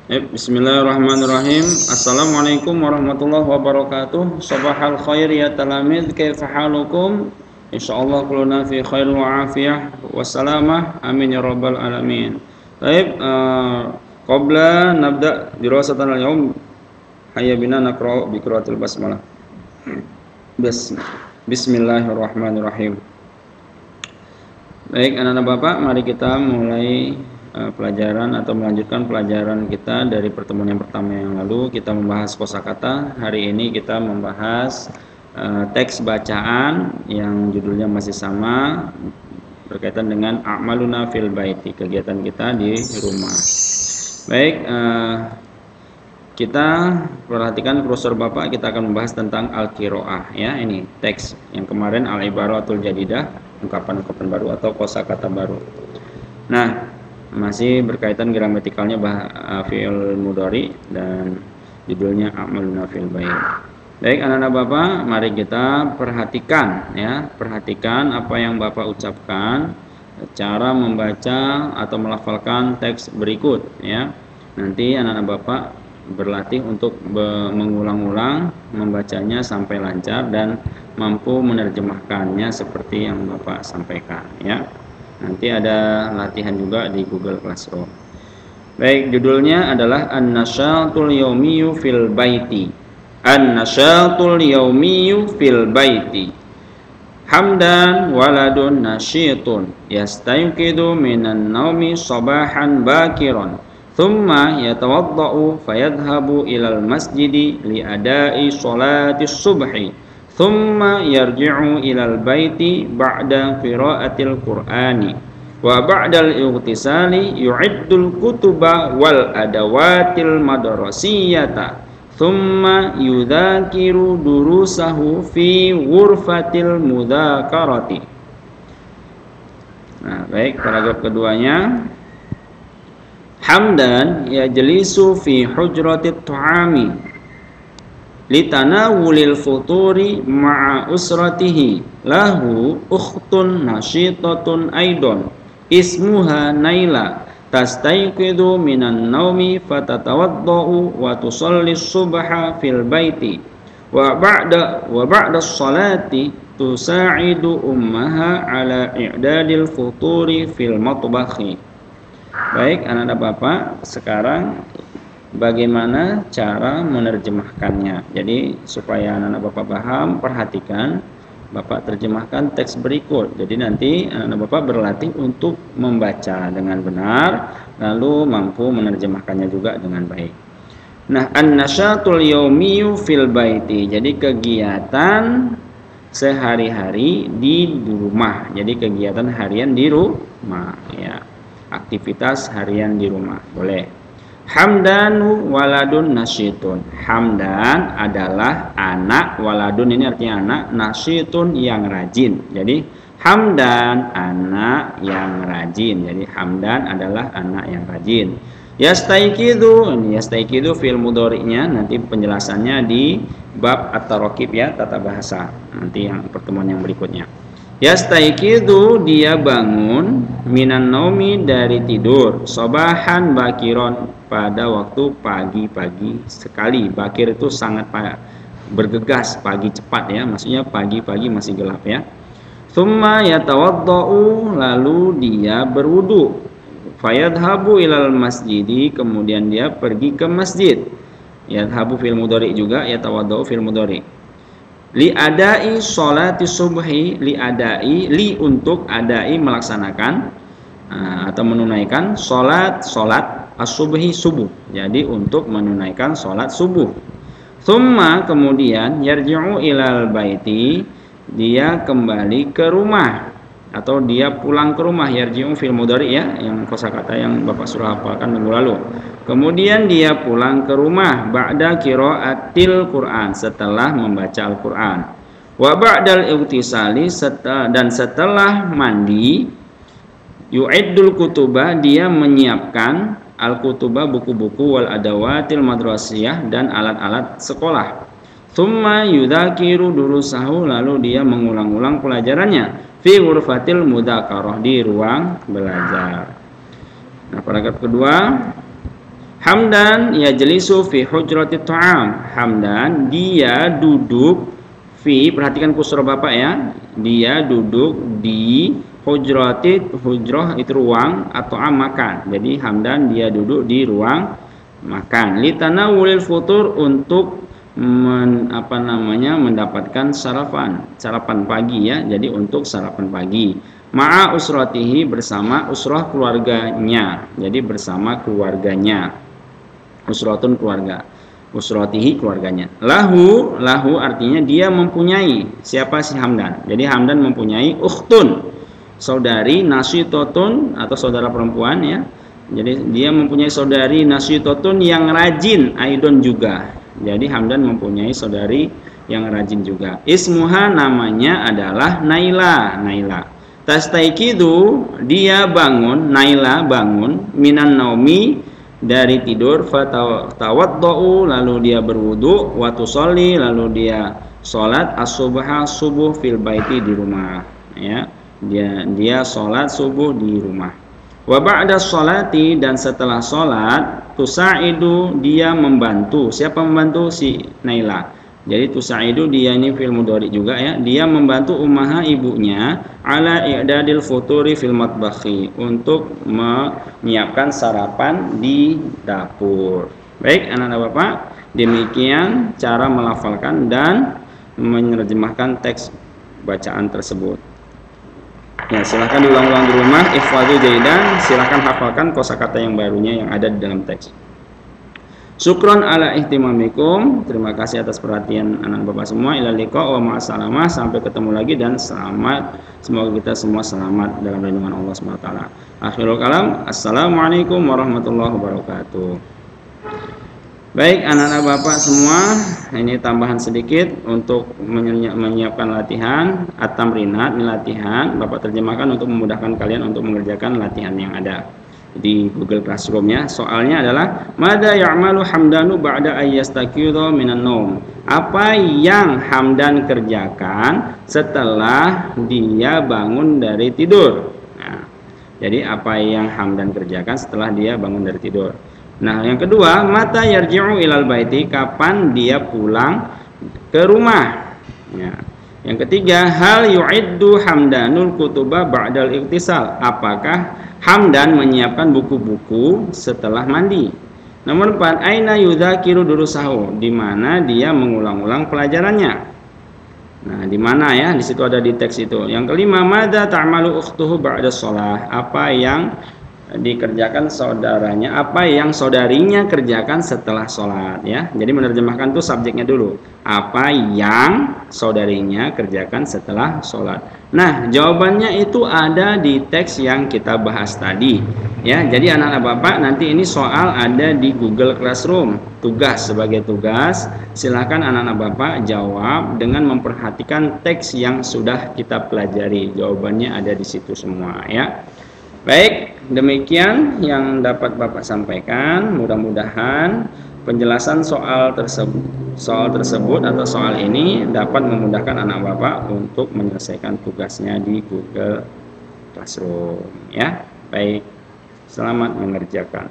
Bismillahirrahmanirrahim. Assalamualaikum warahmatullahi wabarakatuh. Sabahal khair ya talamid, kaifa halukum? Insyaallah kuluna fi khair wa afiyah wassalamah. Amin ya rabbal alamin. Baik, qabla nabda dirasatan al-yawm, hayya bina naqra bi qiraatil basmalah. Bismillahirrahmanirrahim. Baik, anak-anak Bapak, mari kita mulai pelajaran atau melanjutkan pelajaran kita dari pertemuan yang pertama yang lalu. Kita membahas kosakata. Hari ini kita membahas teks bacaan yang judulnya masih sama, berkaitan dengan a'maluna fil baiti, kegiatan kita di rumah. Baik, kita perhatikan kursor Bapak, kita akan membahas tentang al-qiraah ya. Ini teks yang kemarin al-ibaratul jadidah, ungkapan-ungkapan baru atau kosakata baru. Nah, masih berkaitan gramatikalnya fi'il mudhari dan judulnya a'maluna fil bait. Baik anak-anak Bapak, mari kita perhatikan ya, perhatikan apa yang Bapak ucapkan, cara membaca atau melafalkan teks berikut ya. Nanti anak-anak Bapak berlatih untuk mengulang-ulang membacanya sampai lancar dan mampu menerjemahkannya seperti yang Bapak sampaikan ya. Nanti ada latihan juga di Google Classroom. Baik, judulnya adalah An-Nasyatul Yaumiyyu fil Baiti. An-Nasyatul Yaumiyyu fil Baiti. Hamdan waladun nasyitun yastayqidu minan naumi sabahan bakiran. Thumma yatawadda'u fayadhhabu ilal masjidi li adai sholati subhi. Thumma yarji'u ilal baiti ba'da qira'atil qur'ani wa ba'dal ightisali yu'iddul kutuba wal adawatil madrasiyata thumma yudhakiru durusahu fi ghurfatil mudhakarati. Nah, baik, paragraf keduanya. Hamdan yajlisu fi hujratit tu'ami litanawulil futuri ma'a usratihi lahu ukhtun nasyitatun aidon ismuha Naila tastayqidu minan naumi fatatawaddau wa tusalli subha fil baiti wa ba'da sholati tusa'idu ummaha ala i'dadil futuri fil matbakhi. Baik anak-anak Bapak, sekarang bagaimana cara menerjemahkannya. Jadi supaya anak-anak Bapak paham, perhatikan, Bapak terjemahkan teks berikut. Jadi nanti anak-anak Bapak berlatih untuk membaca dengan benar, lalu mampu menerjemahkannya juga dengan baik. Nah, an-nasyatul yaumiyyu fil baiti. Jadi kegiatan sehari-hari di rumah. Jadi kegiatan harian di rumah ya. Aktivitas harian di rumah. Boleh. Hamdanu waladun nasyitun. Hamdan adalah anak, waladun ini artinya anak, nasyitun yang rajin. Jadi hamdan anak yang rajin. Jadi hamdan adalah anak yang rajin. Yastaiqidu, ini yastaiqidu fi'il mudhari'nya, nanti penjelasannya di bab at-taraqib ya, tata bahasa. Nanti yang pertemuan yang berikutnya. Yastaiqidu, dia bangun, minan naumi, dari tidur, sobahan bakiron, pada waktu pagi-pagi sekali. Bakir itu sangat bergegas, pagi cepat ya, maksudnya pagi-pagi masih gelap ya. Thumma yatawaddau, lalu dia berwudu. Fayadhabu ilal masjidi, kemudian dia pergi ke masjid. Yadhabu fil mudhari juga, yatawaddau fil mudhari. Li adai sholati subhi, li adai, li untuk adai melaksanakan atau menunaikan sholat as-subhi subuh. Jadi untuk menunaikan sholat subuh. Thumma, kemudian yarji'u ilal baiti, dia kembali ke rumah atau dia pulang ke rumah. Yarji'u fil mudhari ya, yang kosakata yang Bapak sudah hafalkan minggu lalu. Kemudian dia pulang ke rumah ba'da qiraatil Qur'an, setelah membaca Al-Qur'an. Wa ba'dal ightisali, dan setelah mandi, yu'iddul kutuba, dia menyiapkan al-kutuba, buku-buku, wal adawatil madrasiyah, dan alat-alat sekolah. Thumma yudhakiru durusahu, lalu dia mengulang-ulang pelajarannya fi ghurfatil mudzakarah, di ruang belajar. Nah, paragraf kedua. Hamdan yajlisu fi hujrati ta'am. Hamdan dia duduk fi, perhatikan kusra Bapak ya. Dia duduk di hujrati, hujrah itu ruang, atau makan. Jadi Hamdan dia duduk di ruang makan. Litanawulil futur untuk mendapatkan sarapan pagi ya. Jadi untuk sarapan pagi. Ma'a usratihi, bersama usrah keluarganya. Jadi bersama keluarganya. Usratun keluarga, usratihi keluarganya. Lahu artinya dia mempunyai. Siapa si Hamdan? Jadi Hamdan mempunyai ukhtun, saudari, nasyitotun atau saudara perempuan ya. Jadi dia mempunyai saudari nasyitotun yang rajin, aidon juga. Jadi Hamdan mempunyai saudari yang rajin juga. Ismuha, namanya adalah Naila. Tastaikidu, dia bangun, Naila bangun, minan naumi, dari tidur, fatawaddau, lalu dia berwudu, wa tusolli, lalu dia salat as-subha, subuh, fil baiti, di rumah ya. Dia salat subuh di rumah. Wa ba'da sholati, dan setelah salat, tusaidu, dia membantu. Siapa membantu? Si Naila. Jadi tusaidu dia ini fil mudhari juga ya. Dia membantu ummaha, ibunya, ala i'dadil futuri fil matbakhi, untuk menyiapkan sarapan di dapur. Baik anak-anak Bapak, demikian cara melafalkan dan menerjemahkan teks bacaan tersebut. Ya, silahkan diulang-ulang di rumah. Ihfadhu jaidan, silahkan hafalkan kosakata yang barunya yang ada di dalam teks. Syukron ala ihtimamikum. Terima kasih atas perhatian anak bapak semua. Ila liqa wa ma'assalamah. Sampai ketemu lagi dan selamat. Semoga kita semua selamat dalam lindungan Allah SWT. Akhirul kalam. Assalamualaikum warahmatullahi wabarakatuh. Baik anak-anak bapak semua, ini tambahan sedikit untuk menyiapkan latihan at-tamrinat, latihan. Bapak terjemahkan untuk memudahkan kalian untuk mengerjakan latihan yang ada di Google Classroom ya. Soalnya adalah madza ya'malu Hamdanu ba'da ayyastaqiru minan naum. Apa yang Hamdan kerjakan setelah dia bangun dari tidur. Nah, jadi apa yang Hamdan kerjakan setelah dia bangun dari tidur. Nah, yang kedua, mata yarji'u ilal baiti, kapan dia pulang ke rumah. Ya. Yang ketiga, hal yu'iddu Hamdanul kutuba ba'dal iktisal. Apakah Hamdan menyiapkan buku-buku setelah mandi? Nomor 4, aina yudzakiru durusahu, di mana dia mengulang-ulang pelajarannya. Nah, di mana ya? Di situ ada di teks itu. Yang kelima, madza ta'malu ukhtuhu ba'da shalah. Apa yang dikerjakan saudaranya, apa yang saudarinya kerjakan setelah sholat ya. Jadi menerjemahkan tuh subjeknya dulu. Apa yang saudarinya kerjakan setelah sholat. Nah, jawabannya itu ada di teks yang kita bahas tadi ya. Jadi anak-anak bapak, nanti ini soal ada di Google Classroom. Tugas, sebagai tugas, silakan anak-anak bapak jawab dengan memperhatikan teks yang sudah kita pelajari. Jawabannya ada di situ semua ya. Baik, demikian yang dapat Bapak sampaikan. Mudah-mudahan penjelasan soal tersebut atau soal ini dapat memudahkan anak Bapak untuk menyelesaikan tugasnya di Google Classroom ya. Baik, selamat mengerjakan.